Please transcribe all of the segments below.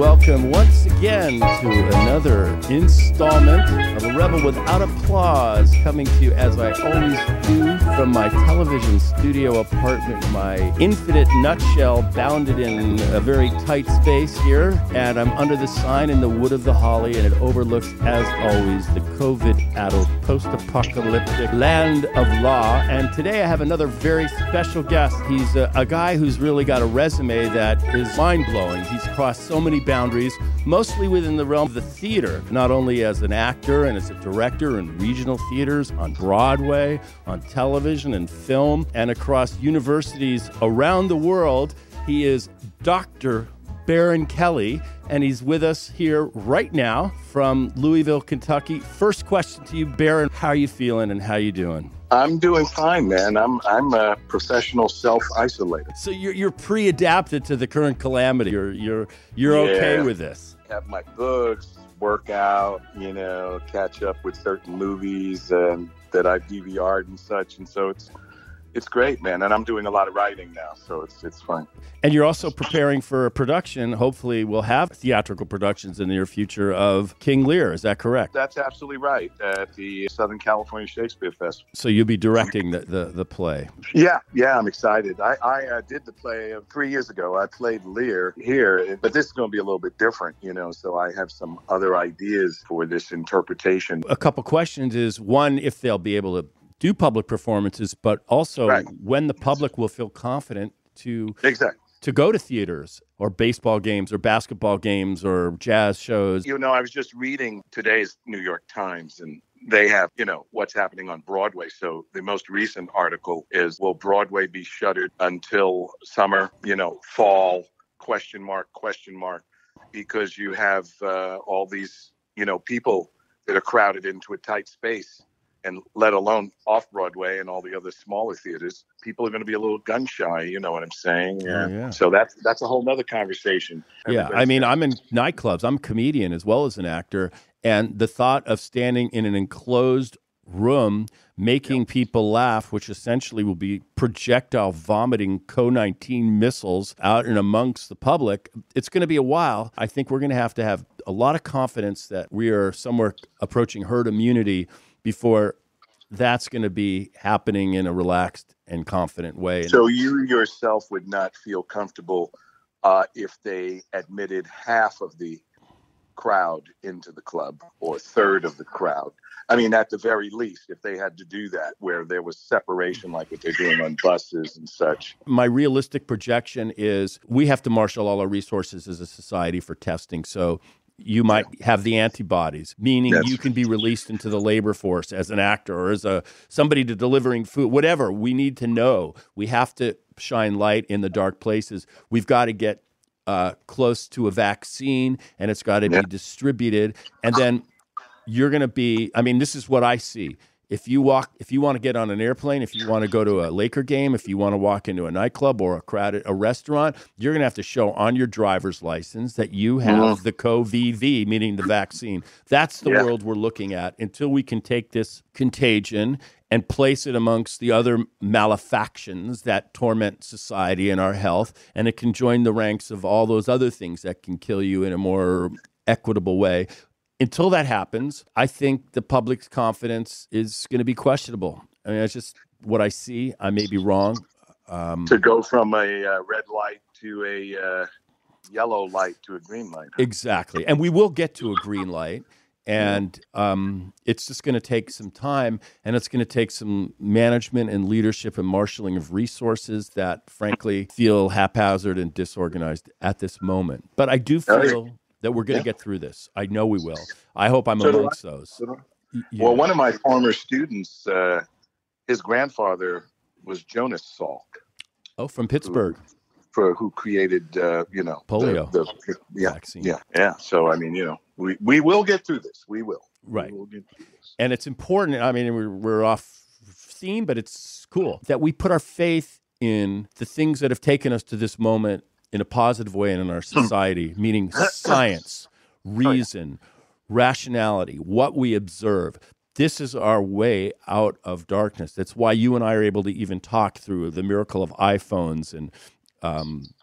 welcome once again to another installment of A Rebel Without Applause, coming to you as I always do from my television studio apartment, my infinite nutshell bounded in a very tight space here, and I'm under the sign in the wood of the holly, and it overlooks, as always, the COVID-addled post-apocalyptic land of law. And today I have another very special guest. He's a guy who's really got a resume that is mind-blowing. He's crossed so many boundaries, mostly within the realm of the theater, not only as an actor and as a director in regional theaters, on Broadway, on television and film, and across universities around the world. He is Dr. Breakin Kelly, and he's with us here right now from Louisville, Kentucky. First question to you, Breakin. How are you feeling and how you doing? I'm doing fine, man. I'm a professional self-isolator. So you're pre-adapted to the current calamity. You're okay with this. Have my books, work out, catch up with certain movies that I've DVR'd and such, and so it's great, man. And I'm doing a lot of writing now, so it's fun. And you're also preparing for a production. Hopefully we'll have theatrical productions in the near future of King Lear. Is that correct? That's absolutely right, at the Southern California Shakespeare Festival. So you'll be directing the play. Yeah, I'm excited. I did the play 3 years ago. I played Lear here, but this is going to be a little bit different, so I have some other ideas for this interpretation. A couple questions is, one, if they'll be able to do public performances, but also when the public will feel confident to go to theaters or baseball games or basketball games or jazz shows. I was just reading today's New York Times, and they have, what's happening on Broadway. So the most recent article is, will Broadway be shuttered until summer, fall, question mark, because you have all these, people that are crowded into a tight space. And let alone off-Broadway and all the other smaller theaters, people are going to be a little gun-shy, you know what I'm saying? Yeah. So that's a whole nother conversation. Yeah, I mean, I'm in nightclubs. I'm a comedian as well as an actor. And the thought of standing in an enclosed room making people laugh, which essentially will be projectile vomiting COVID-19 missiles out and amongst the public, it's going to be a while. I think we're going to have a lot of confidence that we are somewhere approaching herd immunity before that's going to be happening in a relaxed and confident way. So you yourself would not feel comfortable if they admitted half of the crowd into the club or a third of the crowd? I mean, at the very least, if they had to do that, where there was separation like what they're doing on buses and such. My realistic projection is we have to marshal all our resources as a society for testing. So you might have the antibodies, meaning you can be released into the labor force as an actor or as somebody delivering food, whatever. We need to know. We have to shine light in the dark places. We've got to get close to a vaccine, and it's got to be distributed. And then you're going to be, I mean, this is what I see. If you want to get on an airplane, if you want to go to a Laker game, if you want to walk into a nightclub or a restaurant, you're going to have to show on your driver's license that you have the CoVV, meaning the vaccine. That's the world we're looking at until we can take this contagion and place it amongst the other malefactions that torment society and our health, and it can join the ranks of all those other things that can kill you in a more equitable way. Until that happens, I think the public's confidence is going to be questionable. I mean, that's just what I see. I may be wrong. To go from a red light to a yellow light to a green light. Exactly. And we will get to a green light. And it's just going to take some time, and it's going to take some management and leadership and marshaling of resources that, frankly, feel haphazard and disorganized at this moment. But I do feel that we're going to get through this. I know we will. I hope I'm amongst those. Well, one of my former students, his grandfather was Jonas Salk. Oh, from Pittsburgh. Who created, polio the vaccine. Yeah. So, I mean, we will get through this. We will. Right. We will get through this. And it's important. I mean, we're off theme, but it's cool that we put our faith in the things that have taken us to this moment in a positive way and in our society, meaning science, reason, rationality, what we observe. This is our way out of darkness. That's why you and I are able to even talk through the miracle of iPhones and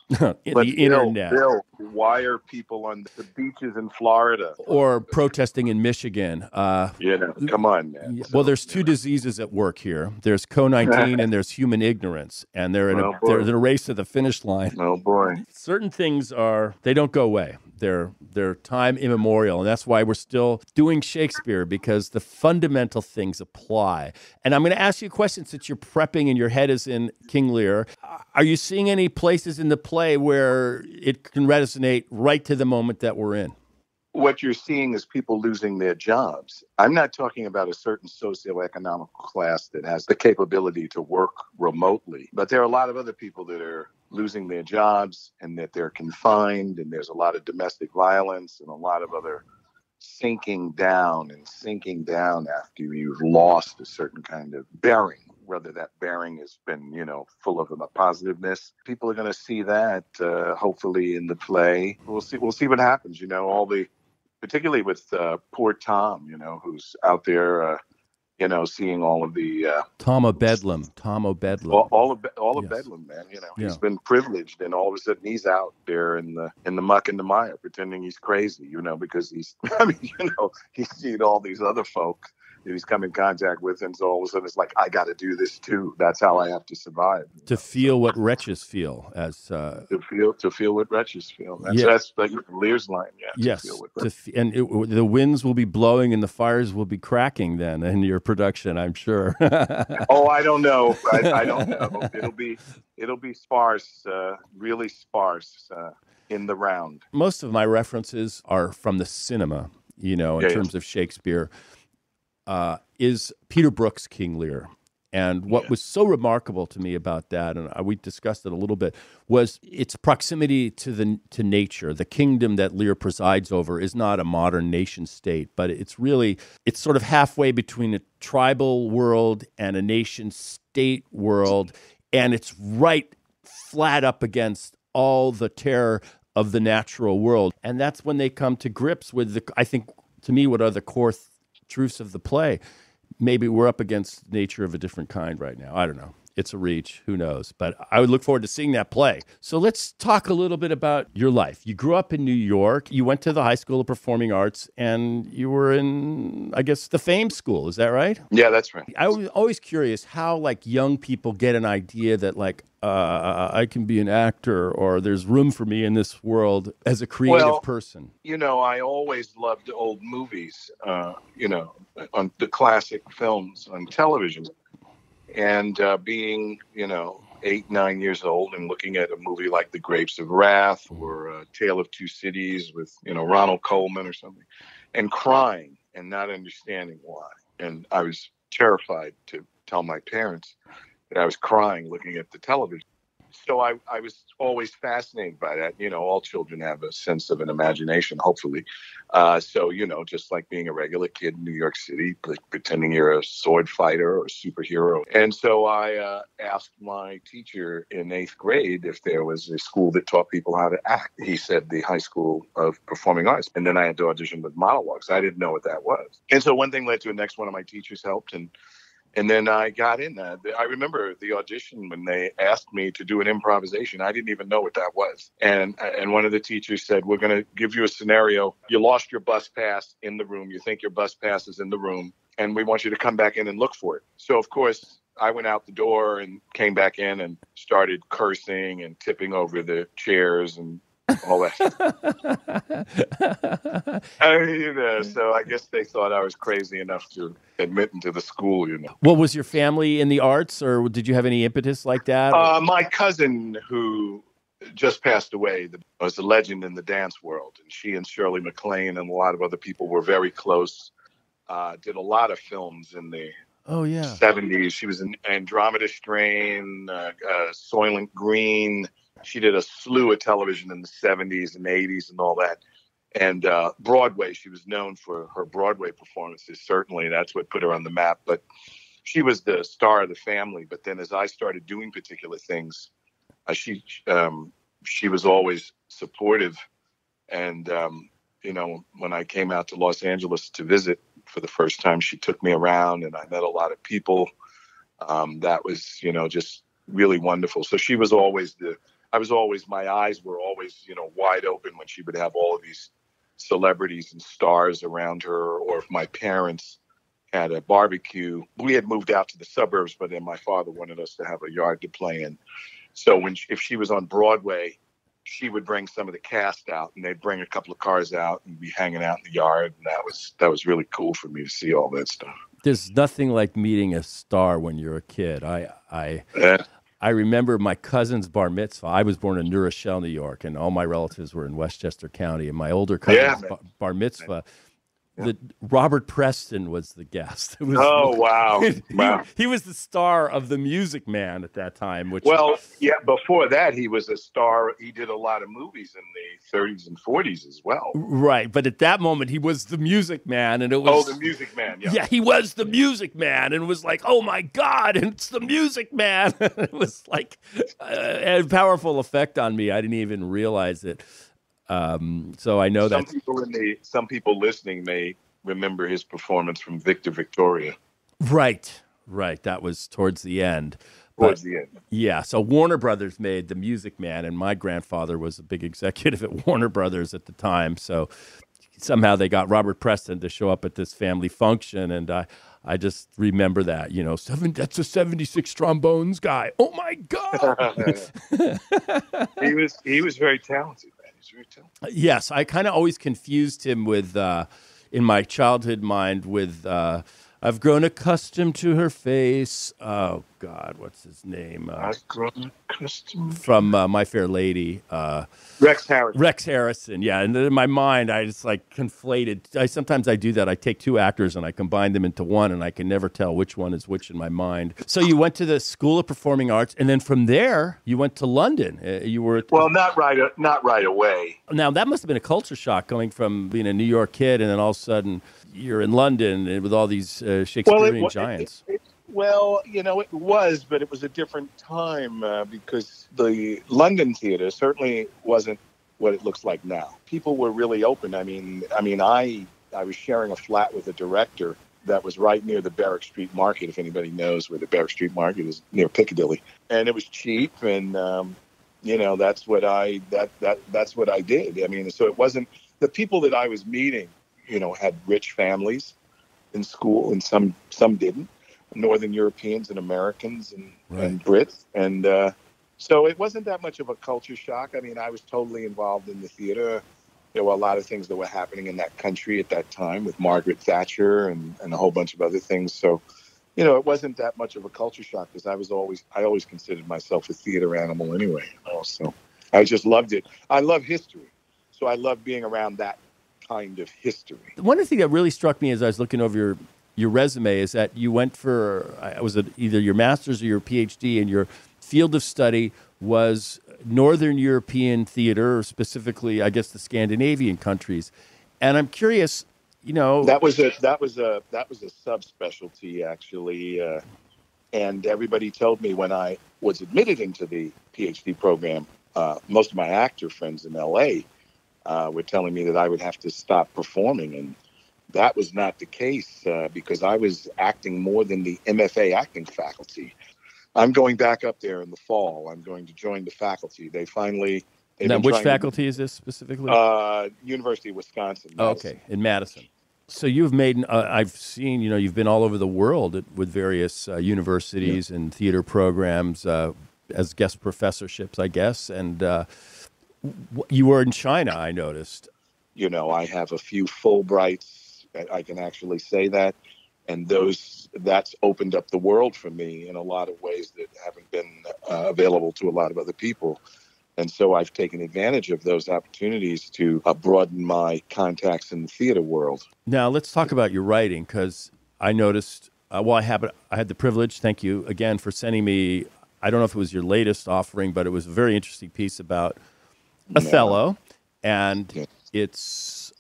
in But the internet. Bill, why are people on the beaches in Florida Or protesting in Michigan. come on, man. Well, So, there's two diseases at work here. There's COVID-19 and there's human ignorance, and they're in a race to the finish line. Oh boy. Certain things they don't go away. They're time immemorial, and that's why we're still doing Shakespeare, because the fundamental things apply. And I'm going to ask you a question, since you're prepping and your head is in King Lear. Are you seeing any places in the play where it can resonate right to the moment that we're in? What you're seeing is people losing their jobs. I'm not talking about a certain socioeconomic class that has the capability to work remotely, but there are a lot of other people that are losing their jobs and that they're confined, and there's a lot of domestic violence and a lot of other sinking down after you've lost a certain kind of bearing. Whether that bearing has been, full of a positiveness, people are going to see that hopefully in the play. We'll see. We'll see what happens. Particularly with poor Tom, who's out there, seeing all of the Tom of Bedlam, all of Yes. Bedlam, man. He's been privileged, and all of a sudden he's out there in the muck and the mire, pretending he's crazy, because he's he's seen all these other folk that he's come in contact with, and so all of a sudden it's like, I got to do this too. That's how I have to survive. To feel what wretches feel, to feel what wretches feel. That's like Lear's line. Yeah. Yes. The winds will be blowing and the fires will be cracking then in your production, I'm sure. Oh, I don't know. I don't know. It'll be sparse, really sparse in the round. Most of my references are from the cinema, in terms of Shakespeare. Is Peter Brook's King Lear. And what was so remarkable to me about that, and we discussed it a little bit, was its proximity to nature. The kingdom that Lear presides over is not a modern nation state, but it's sort of halfway between a tribal world and a nation state world, and it's right flat up against all the terror of the natural world. And that's when they come to grips with I think, to me, what are the core truths of the play. Maybe we're up against nature of a different kind right now. I don't know. It's a reach. Who knows? But I would look forward to seeing that play. So let's talk a little bit about your life. You grew up in New York. You went to the High School of Performing Arts, and you were in, I guess, the Fame School. Is that right? Yeah, that's right. I was always curious how, young people get an idea that, I can be an actor, or there's room for me in this world as a creative person. I always loved old movies, on the classic films on television. And being, 8, 9 years old and looking at a movie like The Grapes of Wrath or Tale of Two Cities with, Ronald Colman or something, and crying and not understanding why. And I was terrified to tell my parents that I was crying looking at the television. So I was always fascinated by that. All children have a sense of an imagination, hopefully. So, just like being a regular kid in New York City, pretending you're a sword fighter or a superhero. And so I asked my teacher in 8th grade if there was a school that taught people how to act. He said the High School of Performing Arts. And then I had to audition with monologues. I didn't know what that was. And so one thing led to the next. One of my teachers helped, and then I got in. I remember the audition when they asked me to do an improvisation. I didn't even know what that was. And one of the teachers said, we're going to give you a scenario. You lost your bus pass in the room. You think your bus pass is in the room, and we want you to come back in and look for it. So, of course, I went out the door and came back in and started cursing and tipping over the chairs and all that. So I guess they thought I was crazy enough to admit into the school, Well, was your family in the arts, or did you have any impetus like that? My cousin, who just passed away, was a legend in the dance world, and she and Shirley MacLaine and a lot of other people were very close. Did a lot of films in the 70s. She was in Andromeda Strain, Soylent Green. She did a slew of television in the 70s and 80s and all that. And Broadway, she was known for her Broadway performances. Certainly, that's what put her on the map. But she was the star of the family. But then as I started doing particular things, she was always supportive. And, when I came out to Los Angeles to visit for the first time, she took me around and I met a lot of people. That was, just really wonderful. So she was always my eyes were always, wide open when she would have all of these celebrities and stars around her, or if my parents had a barbecue. We had moved out to the suburbs, but then my father wanted us to have a yard to play in. So if she was on Broadway, she would bring some of the cast out, and they'd bring a couple of cars out and be hanging out in the yard. And that was really cool for me to see all that stuff. There's nothing like meeting a star when you're a kid. I remember my cousin's bar mitzvah. I was born in New Rochelle, New York, and all my relatives were in Westchester County. And my older cousin's bar mitzvah, Robert Preston was the guest. Wow. He was the star of The Music Man at that time. Before that, he was a star. He did a lot of movies in the 30s and 40s as well. Right, but at that moment, he was the Music Man, and it was... Oh, the Music Man, yeah. Yeah, he was the Music Man, and it was like, oh my God, and it's the Music Man. It was like a powerful effect on me. I didn't even realize it. So I know that some people listening may remember his performance from Victor Victoria. Right. That was towards the end. Yeah. So Warner Brothers made The Music Man, and my grandfather was a big executive at Warner Brothers at the time. So somehow they got Robert Preston to show up at this family function, and I just remember that. That's a 76 trombones guy. Oh my God. He was very talented. Yes, I kind of always confused him with, in my childhood mind, with I've grown accustomed to her face. Oh, God, what's his name? I've grown accustomed. From My Fair Lady. Rex Harrison. Rex Harrison, yeah. And in my mind, I just conflated. Sometimes I do that. I take two actors and I combine them into one, and I can never tell which one is which in my mind. So you went to the School of Performing Arts, and then from there, you went to London. Not right away. Now, that must have been a culture shock, going from being a New York kid, and then all of a sudden you're in London with all these Shakespearean giants. It was, but it was a different time because the London theater certainly wasn't what it looks like now. People were really open. I was sharing a flat with a director that was right near the Barrack Street Market, if anybody knows where the Barrack Street Market is, near Piccadilly. And it was cheap, and that's what I did. So it wasn't the people that I was meeting, had rich families in school, and some didn't. Northern Europeans and Americans and Brits. And so it wasn't that much of a culture shock. I was totally involved in the theater. There were a lot of things that were happening in that country at that time with Margaret Thatcher and a whole bunch of other things. So, it wasn't that much of a culture shock because I always considered myself a theater animal anyway. So I just loved it. I love history. So I love being around that kind of history. One thing that really struck me as I was looking over your resume is that you went for, was it either your master's or your PhD, and your field of study was Northern European theater, or specifically, I guess, the Scandinavian countries. And I'm curious, that was a subspecialty actually, and everybody told me when I was admitted into the PhD program, most of my actor friends in LA were telling me that I would have to stop performing, and that was not the case because I was acting more than the MFA acting faculty. I'm going back up there in the fall. I'm going to join the faculty. Now, which faculty is this specifically? University of Wisconsin. Madison. Okay, in Madison. So you've made, I've seen, you've been all over the world with various universities and theater programs as guest professorships, I guess. And you were in China, I noticed. I have a few Fulbrights. I can actually say that. And that's opened up the world for me in a lot of ways that haven't been available to a lot of other people. And so I've taken advantage of those opportunities to broaden my contacts in the theater world. Now, let's talk about your writing, because I noticed, I had the privilege, thank you again for sending me, I don't know if it was your latest offering, but it was a very interesting piece about Othello. And it's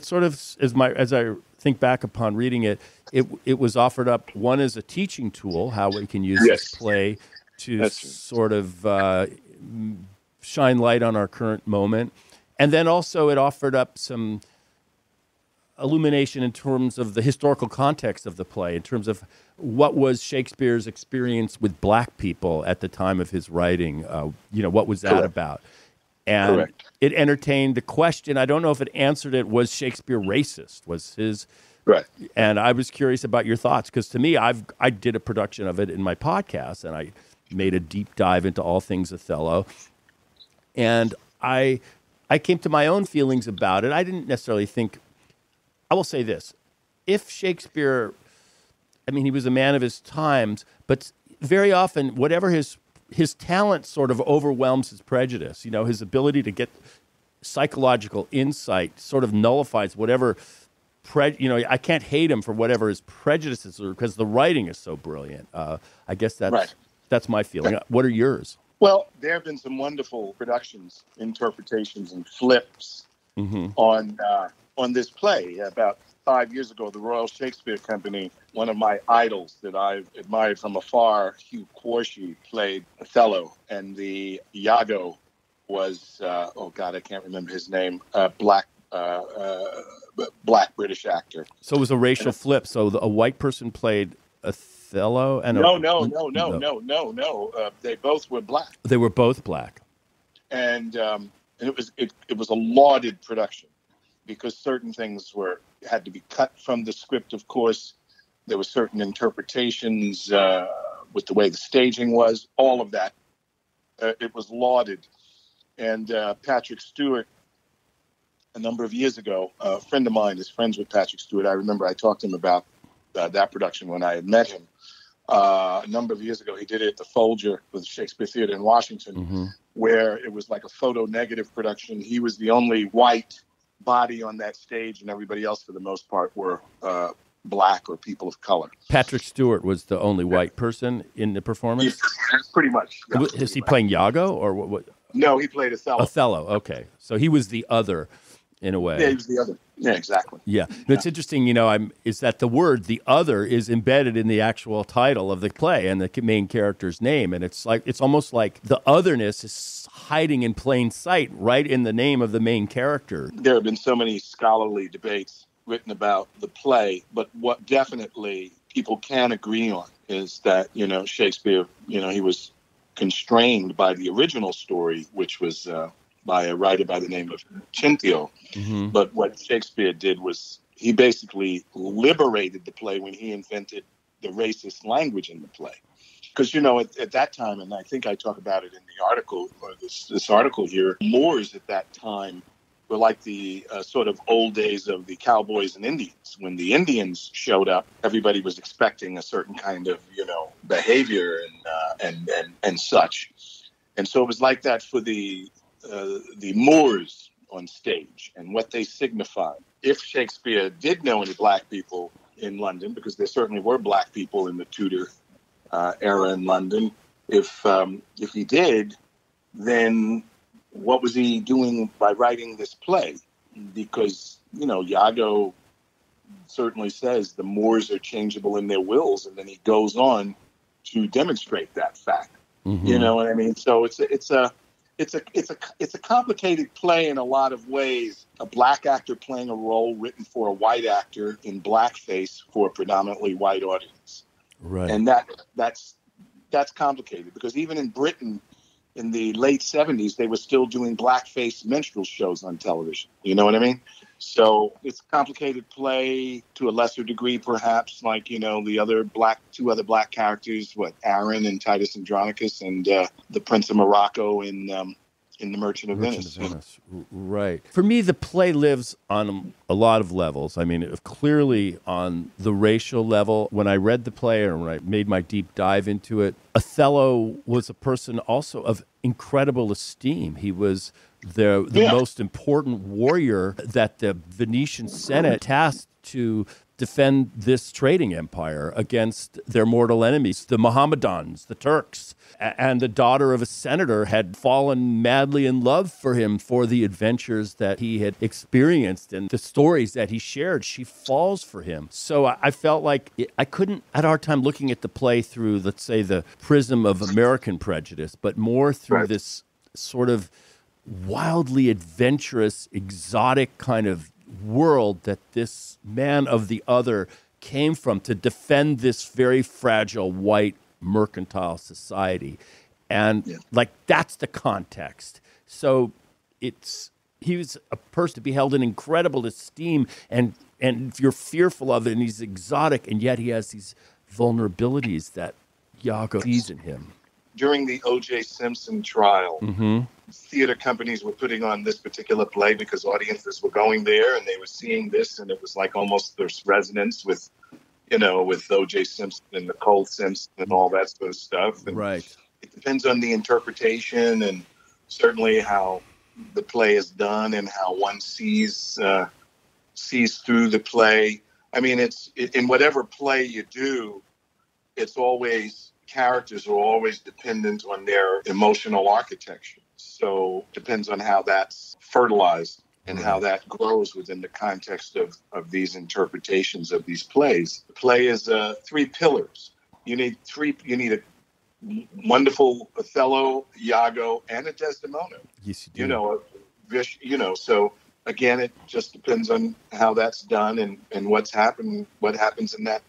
sort of, as I think back upon reading it, it was offered up, one, as a teaching tool, how we can use this play to sort of shine light on our current moment. And then also it offered up some illumination in terms of the historical context of the play, in terms of what was Shakespeare's experience with black people at the time of his writing. What was that about? And it entertained the question. I don't know if it answered it. Was Shakespeare racist? Was his right? And I was curious about your thoughts, because to me, I did a production of it in my podcast, and I made a deep dive into all things Othello, and I came to my own feelings about it. I didn't necessarily think. I will say this: if Shakespeare, I mean, he was a man of his times, but very often, whatever his talent sort of overwhelms his prejudice. His ability to get psychological insight sort of nullifies whatever. I can't hate him for whatever his prejudices are, because the writing is so brilliant. I guess that's my feeling. What are yours? Well, there have been some wonderful productions, interpretations, and flips on this play. About 5 years ago, the Royal Shakespeare Company, one of my idols that I've admired from afar, Hugh Quarshie, played Othello, and the Iago was, I can't remember his name, black British actor. So it was a racial flip. So a white person played Othello, and no. They both were black. They were both black, and it was a lauded production, because certain things had to be cut from the script. Of course, there were certain interpretations with the way the staging was. All of that, it was lauded, and Patrick Stewart. A number of years ago, a friend of mine is friends with Patrick Stewart. I remember I talked to him about that production when I had met him. A number of years ago, he did it at the Folger with Shakespeare Theater in Washington, where it was like a photo-negative production. He was the only white body on that stage, and everybody else, for the most part, were black or people of color. Patrick Stewart was the only white person in the performance? Pretty much. Yeah, is he playing Iago, or what? No, he played Othello. Othello, okay. So he was the other, in a way. Yeah, he was the other. Yeah, exactly. Yeah. It's interesting, is that the word "the other" is embedded in the actual title of the play and the main character's name, and it's almost like the otherness is hiding in plain sight, right in the name of the main character. There have been so many scholarly debates written about the play, but what definitely people can agree on is that Shakespeare, he was constrained by the original story, which was by a writer by the name of Cinthio. But what Shakespeare did was he basically liberated the play when he invented the racist language in the play. Because, at that time, and I think I talk about it in the article, or this article here, Moors at that time were like the sort of old days of the cowboys and Indians. When the Indians showed up, everybody was expecting a certain kind of, behavior and such. And so it was like that for the Moors on stage and what they signified. If Shakespeare did know any black people in London, because there certainly were black people in the Tudor era in London, if he did, then what was he doing by writing this play? Because, Iago certainly says the Moors are changeable in their wills, and then he goes on to demonstrate that fact. You know what I mean? So it's a complicated play in a lot of ways. A black actor playing a role written for a white actor in blackface for a predominantly white audience. Right. And that's complicated, because even in Britain in the late 70s, they were still doing blackface minstrel shows on television. You know what I mean? So it's a complicated play to a lesser degree, perhaps, like, the two other black characters, Aaron and Titus Andronicus, and the Prince of Morocco in The Merchant of Venice. Right. For me, the play lives on a lot of levels. I mean, clearly on the racial level. When I read the play, or when I made my deep dive into it, Othello was a person also of incredible esteem. He was the most important warrior that the Venetian Senate tasked to defend this trading empire against their mortal enemies, the Mohammedans, the Turks. And the daughter of a senator had fallen madly in love for him for the adventures that he had experienced and the stories that he shared. She falls for him. So I felt like I couldn't, at our time, looking at the play through, let's say, the prism of American prejudice, but more through this sort of wildly adventurous, exotic kind of world that this man of the other came from to defend this very fragile white mercantile society. And like, that's the context. So he was a person to be held in incredible esteem, and if you're fearful of it, and he's exotic, and yet he has these vulnerabilities that Iago sees in him. During the O.J. Simpson trial, theater companies were putting on this particular play because audiences were going there and they were seeing this, and it was like almost there's resonance with, with O.J. Simpson and Nicole Simpson and all that sort of stuff. And right. It depends on the interpretation and certainly how the play is done and how one sees through the play. I mean, in whatever play you do, it's always, characters are always dependent on their emotional architecture. So it depends on how that's fertilized and how that grows within the context of these interpretations of these plays. The play is 3 pillars. You need a wonderful Othello, Iago, and a Desdemona. Yes, you do. So again, it just depends on how that's done and what happens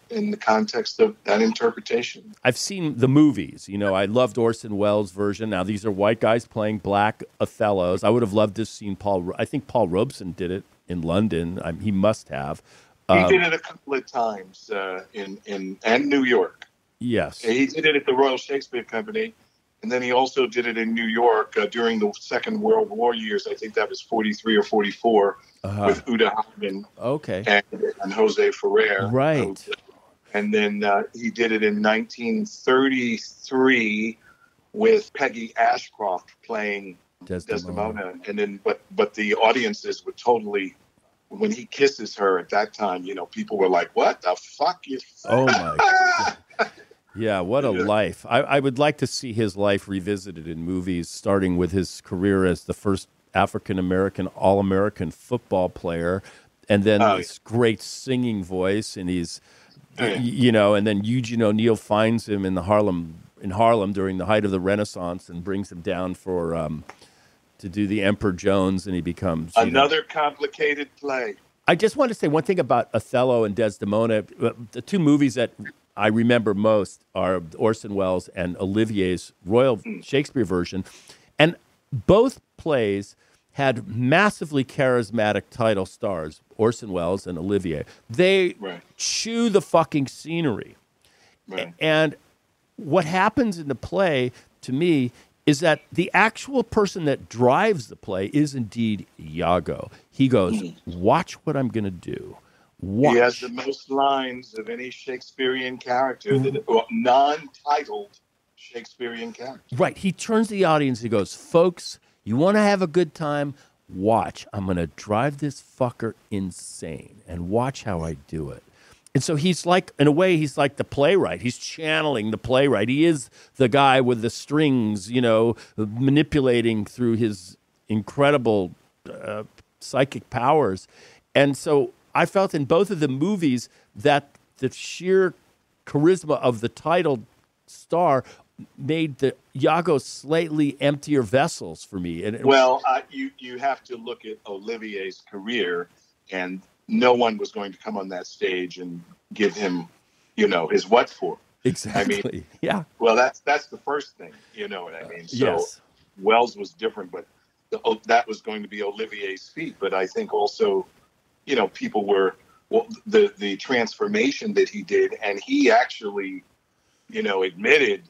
in the context of that interpretation. I've seen the movies. I loved Orson Welles' version. Now, these are white guys playing black Othellos. I would have loved to have seen I think Paul Robeson did it in London. He must have. He did it a couple of times in New York. Yes. He did it at the Royal Shakespeare Company. And then he also did it in New York during the Second World War years. I think that was 43 or 44 with Uta Hagen and Jose Ferrer. Right. And then he did it in 1933 with Peggy Ashcroft playing Desdemona. And then, but the audiences were totally, when he kisses her at that time, people were like, "What the fuck is?" Oh my God. Yeah, what a life. I would like to see his life revisited in movies, starting with his career as the first African-American All-American football player, and then this great singing voice, and he's, and then Eugene O'Neill finds him in Harlem during the height of the Renaissance and brings him down to do the Emperor Jones, and he becomes... Another complicated play. I just want to say one thing about Othello and Desdemona. The 2 movies that I remember most are Orson Welles and Olivier's Royal Shakespeare version. And both plays had massively charismatic title stars, Orson Welles and Olivier. They chew the fucking scenery. Right. And what happens in the play, to me, is that the actual person that drives the play is indeed Iago. He goes, watch what I'm going to do. Watch. He has the most lines of any Shakespearean character, non-titled Shakespearean character. Right. He turns to the audience. He goes, folks, you want to have a good time? Watch. I'm going to drive this fucker insane and watch how I do it. And so he's like, in a way, he's like the playwright. He's channeling the playwright. He is the guy with the strings, manipulating through his incredible psychic powers. And so I felt in both of the movies that the sheer charisma of the titled star made the Iago slightly emptier vessels for me. And you have to look at Olivier's career, and no one was going to come on that stage and give him, his what for. Exactly. I mean, yeah. Well, that's the first thing. You know what I mean? So yes. Wells was different, but that was going to be Olivier's feat. But I think also, people were the transformation that he did, and he actually, admitted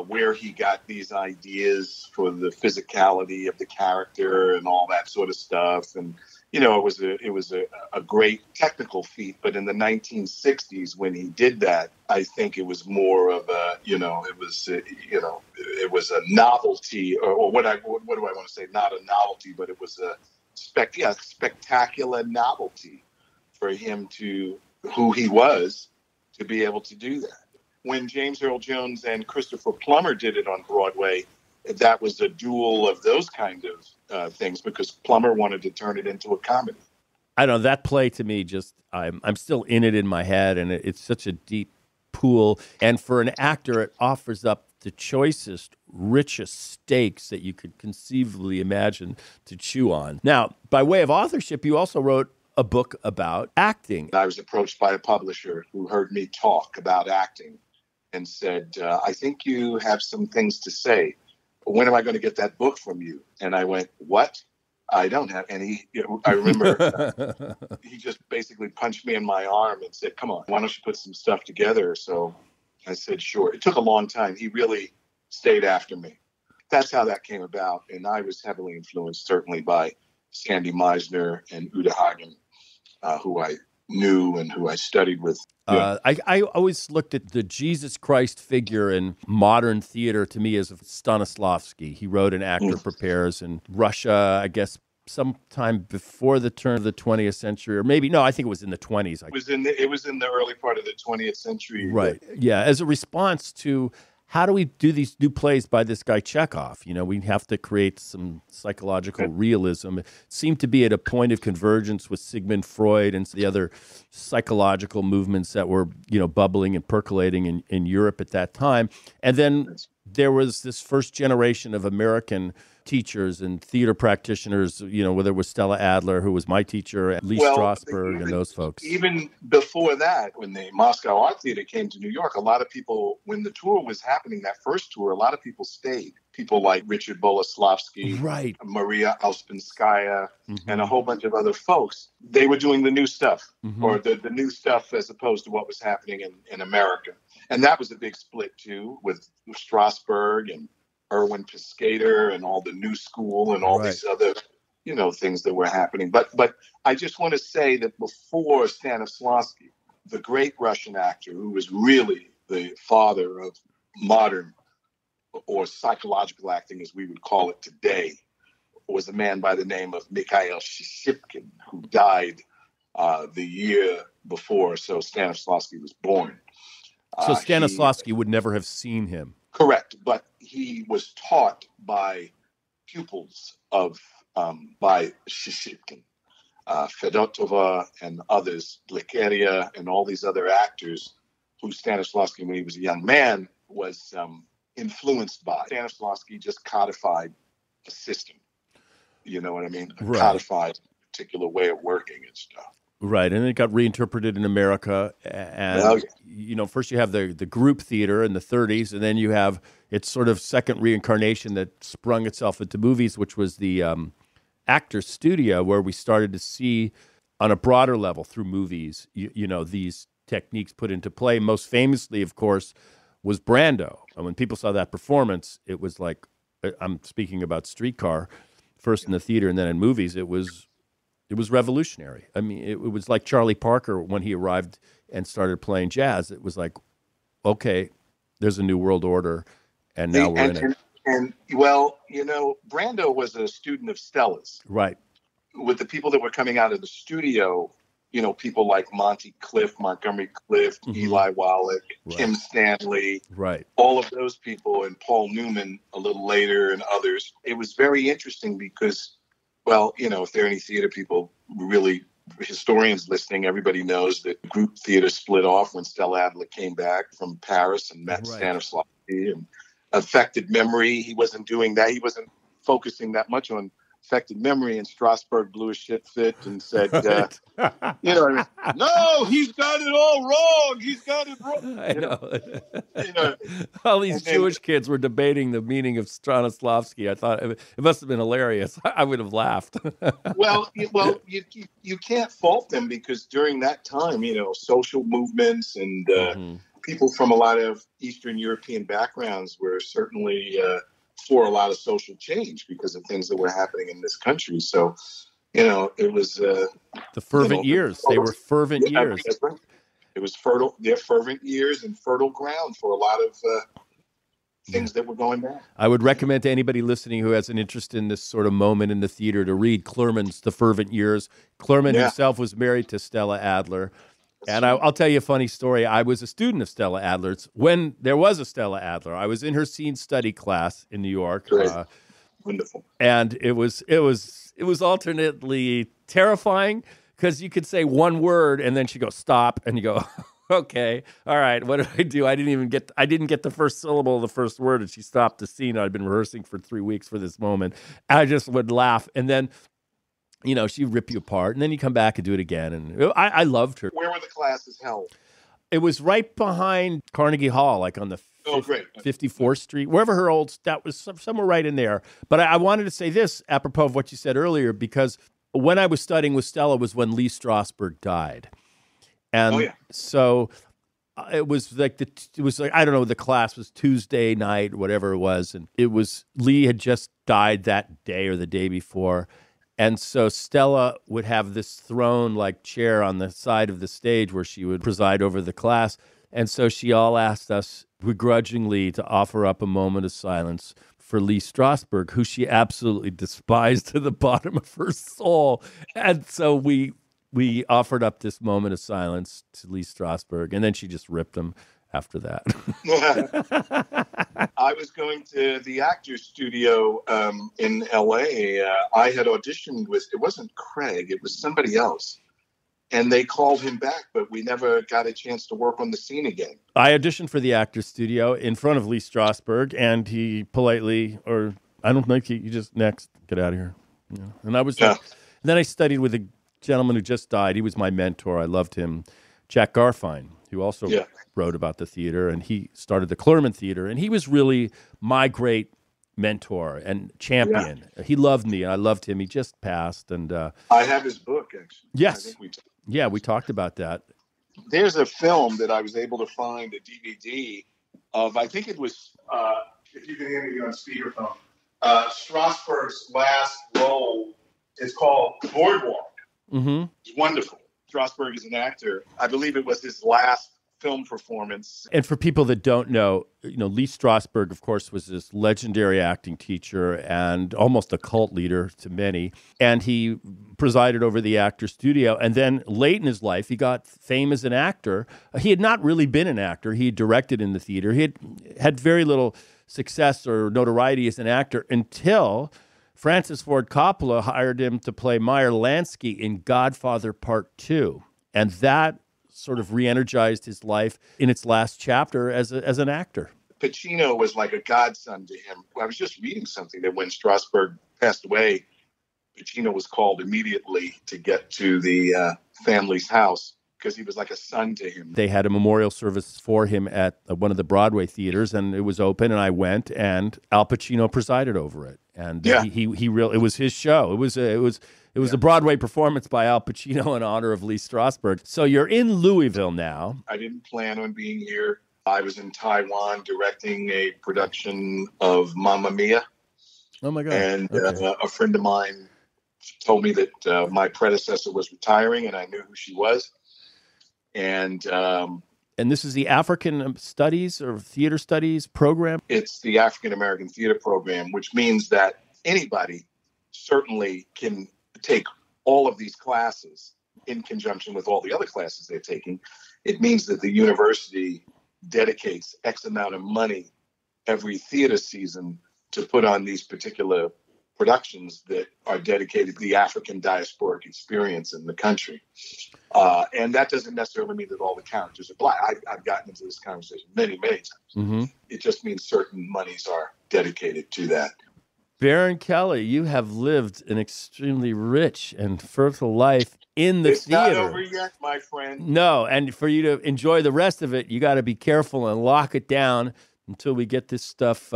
where he got these ideas for the physicality of the character and all that sort of stuff. And it was a great technical feat. But in the 1960s, when he did that, I think it was more of a, it was a novelty, or what do I want to say? Not a novelty, but it was a spectacular novelty for him who he was, to be able to do that. When James Earl Jones and Christopher Plummer did it on Broadway, that was a duel of those kind of things, because Plummer wanted to turn it into a comedy. I don't know, that play to me I'm still in it in my head, and it's such a deep pool. And for an actor, it offers up the choicest, richest steaks that you could conceivably imagine to chew on. Now, by way of authorship, you also wrote a book about acting. I was approached by a publisher who heard me talk about acting and said, I think you have some things to say. When am I going to get that book from you? And I went, what? I don't have any. I remember he just basically punched me in my arm and said, come on, why don't you put some stuff together? So I said, sure. It took a long time. He really stayed after me. That's how that came about. And I was heavily influenced, certainly, by Sandy Meisner and Uta Hagen, who I knew and who I studied with. I always looked at the Jesus Christ figure in modern theater to me as Stanislavski. He wrote An Actor Prepares in Russia, I guess, sometime before the turn of the 20th century, or maybe, no, I think it was in the 20s. It was in the early part of the 20th century. Right. Yeah. As a response to how do we do these new plays by this guy Chekhov? You know, we have to create some psychological realism. It seemed to be at a point of convergence with Sigmund Freud and the other psychological movements that were, you know, bubbling and percolating in Europe at that time. And then there was this first generation of American teachers and theater practitioners, you know, whether it was Stella Adler, who was my teacher, Lee Strasberg, and those folks. Even before that, when the Moscow Art Theater came to New York, a lot of people, when the tour was happening, that first tour, a lot of people stayed. People like Richard Boleslavsky, right, Maria Alspinskaya, and a whole bunch of other folks. They were doing the new stuff, or the new stuff as opposed to what was happening in America. And that was a big split, too, with Strasberg and Erwin Piscator and all the new school and all these other, you know, things that were happening. But I just want to say that before Stanislavski, the great Russian actor who was really the father of modern or psychological acting, as we would call it today, was a man by the name of Mikhail Shishipkin, who died the year before. So Stanislavski was born. So Stanislavski would never have seen him. Correct, but he was taught by pupils of by Shishipkin, Fedotova and others, Glikeria and all these other actors who Stanislavski, when he was a young man, was influenced by. Stanislavski just codified a system. You know what I mean? Codified a particular way of working and stuff. Right, and it got reinterpreted in America. And, you know, first you have the group theater in the 30s, and then you have its sort of second reincarnation that sprung itself into movies, which was the Actors Studio, where we started to see on a broader level through movies, you know, these techniques put into play. Most famously, of course, was Brando. And when people saw that performance, it was like, I'm speaking about Streetcar, first in the theater and then in movies, it was revolutionary. I mean, it was like Charlie Parker when he arrived and started playing jazz. It was like, okay, there's a new world order, and now we're in it. And well, you know, Brando was a student of Stella's. Right. With the people that were coming out of the studio, you know, people like Montgomery Clift, Eli Wallach, Kim Stanley, all of those people, and Paul Newman a little later and others. It was very interesting because, well, you know, if there are any theater people, really historians listening, everybody knows that group theater split off when Stella Adler came back from Paris and met Stanislavski and affected memory. He wasn't doing that. He wasn't focusing that much on affected memory, and Strasberg blew a shit fit and said, you know, no, he's got it all wrong. He's got it wrong. I know. All these Jewish kids were debating the meaning of Stanislavski. I thought it must have been hilarious. I would have laughed. well, you can't fault them because during that time, you know, social movements and people from a lot of Eastern European backgrounds were certainly for a lot of social change because of things that were happening in this country. So, you know, it was the fervent years. They were fervent years. It was fertile. They're fervent years and fertile ground for a lot of things that were going down. I would recommend to anybody listening who has an interest in this sort of moment in the theater to read Clurman's The Fervent Years. Clurman himself was married to Stella Adler. And I'll tell you a funny story. I was a student of Stella Adler's when there was a Stella Adler. I was in her scene study class in New York. Wonderful. And it was alternately terrifying because you could say one word and then she goes, stop. And you go, okay, all right, what did I do? I didn't get the first syllable of the first word, and she stopped the scene. I'd been rehearsing for 3 weeks for this moment. I just would laugh. And then she'd rip you apart, and then you come back and do it again. And I loved her. Where were the classes held? It was right behind Carnegie Hall, like on the 54th Street, wherever that was somewhere right in there. But I wanted to say this, apropos of what you said earlier, because when I was studying with Stella was when Lee Strasberg died. And so it was like, I don't know, the class was Tuesday night, whatever it was. And Lee had just died that day or the day before. And so Stella would have this throne-like chair on the side of the stage where she would preside over the class. And so she all asked us begrudgingly to offer up a moment of silence for Lee Strasberg, who she absolutely despised to the bottom of her soul. And so we offered up this moment of silence to Lee Strasberg, and then she just ripped him after that. I was going to the actor's studio in L.A. I had auditioned with, it wasn't Craig, it was somebody else. And they called him back, but we never got a chance to work on the scene again. I auditioned for the actor's studio in front of Lee Strasberg, and he politely, or I don't think you just next, get out of here. And I was, and then I studied with a gentleman who just died. He was my mentor. I loved him, Jack Garfine, who also wrote about the theater, and he started the Clurman Theater, and he was really my great mentor and champion. He loved me, and I loved him. He just passed, and I have his book, actually. Yes. We talked about that. There's a film that I was able to find, a DVD of, I think it was, if you can hear me on speakerphone, Strasberg's last role is called Boardwalk. Mm-hmm. It's wonderful. Strasberg is an actor. I believe it was his last film performance. And for people that don't know, Lee Strasberg, of course, was this legendary acting teacher and almost a cult leader to many. And he presided over the actor studio. And then late in his life, he got fame as an actor. He had not really been an actor. He directed in the theater. He had very little success or notoriety as an actor until Francis Ford Coppola hired him to play Meyer Lansky in Godfather Part 2. And that sort of re-energized his life in its last chapter as an actor. Pacino was like a godson to him. I was just reading something that when Strasberg passed away, Pacino was called immediately to get to the family's house because he was like a son to him. They had a memorial service for him at one of the Broadway theaters, and it was open, and I went, and Al Pacino presided over it. And he really, it was his show. It was a Broadway performance by Al Pacino in honor of Lee Strasberg. So you're in Louisville now. I didn't plan on being here. I was in Taiwan directing a production of Mamma Mia. Oh, my God. And a friend of mine told me that my predecessor was retiring, and I knew who she was. And this is the African Studies or Theater Studies program? It's the African American Theater program, which means that anybody certainly can take all of these classes in conjunction with all the other classes they're taking. It means that the university dedicates X amount of money every theater season to put on these particular productions that are dedicated to the African diasporic experience in the country. And that doesn't necessarily mean that all the characters are black. I've gotten into this conversation many, many times. Mm-hmm. It just means certain monies are dedicated to that. Baron Kelly, you have lived an extremely rich and fertile life in the theater. It's not over yet, my friend. No, and for you to enjoy the rest of it, you got to be careful and lock it down until we get this stuff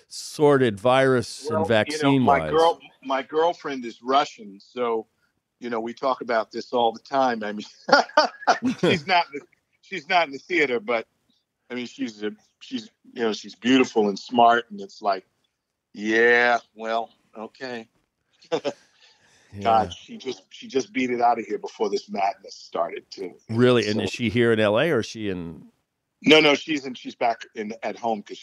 sorted, virus and vaccine-wise. My girlfriend is Russian, so we talk about this all the time. I mean, she's not in the theater, but I mean, she's beautiful and smart, and it's like, yeah, well, okay. God, she just beat it out of here before this madness started too. Really? So, and is she here in LA or is she in? No, she's back at home because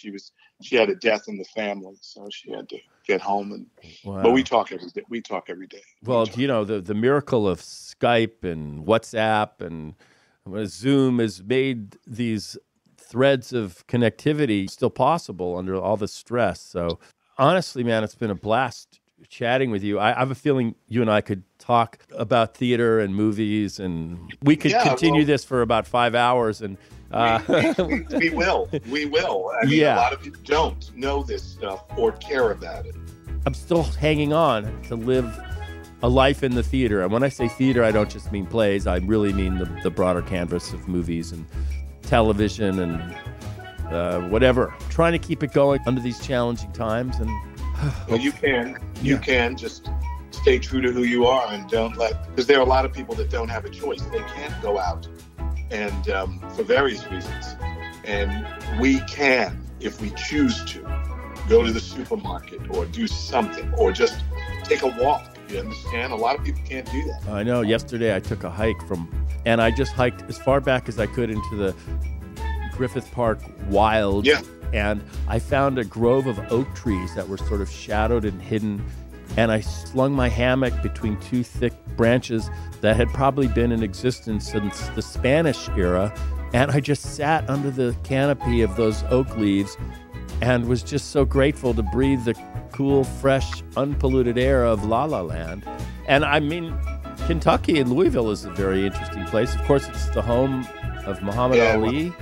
she had a death in the family, so she had to get home. But we talk every day. Well, the miracle of Skype and WhatsApp and Zoom has made these threads of connectivity still possible under all the stress. So honestly, man, it's been a blast chatting with you. I have a feeling you and I could talk about theater and movies, and we could continue this for about 5 hours. And we will. I mean, a lot of people don't know this stuff or care about it. I'm still hanging on to live a life in the theater. And when I say theater, I don't just mean plays. I really mean the broader canvas of movies and television and whatever. Trying to keep it going under these challenging times. And well, you can just stay true to who you are and don't because there are a lot of people that don't have a choice. They can't go out and for various reasons. And we can, if we choose to, go to the supermarket or do something or just take a walk. You understand? A lot of people can't do that. I know. Yesterday I took a hike and I just hiked as far back as I could into the Griffith Park wilds. Yeah. And I found a grove of oak trees that were sort of shadowed and hidden. And I slung my hammock between two thick branches that had probably been in existence since the Spanish era. And I just sat under the canopy of those oak leaves and was just so grateful to breathe the cool, fresh, unpolluted air of La La Land. And I mean, Kentucky and Louisville is a very interesting place. Of course, it's the home of Muhammad Ali.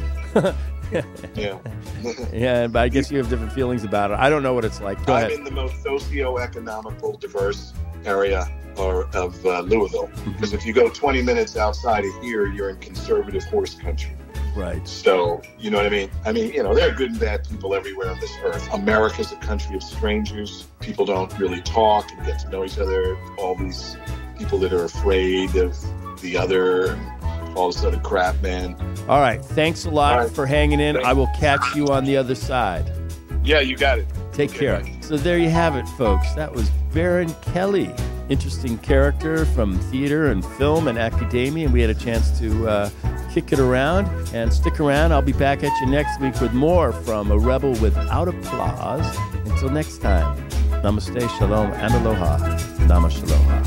Yeah, but I guess you have different feelings about it. I don't know what it's like. Go ahead. I'm in the most socio-economical, diverse area of Louisville. Because if you go 20 minutes outside of here, you're in conservative horse country. Right. So, you know what I mean? I mean, you know, there are good and bad people everywhere on this earth. America's a country of strangers. People don't really talk and get to know each other. All these people that are afraid of the other, all this other crap, man. All right. Thanks a lot for hanging in. I will catch you on the other side. Yeah, you got it. Take care. Bye. So there you have it, folks. That was Baron Kelly. Interesting character from theater and film and academia. And we had a chance to kick it around. And stick around. I'll be back at you next week with more from A Rebel Without Applause. Until next time, namaste, shalom, and aloha. Namaste, aloha.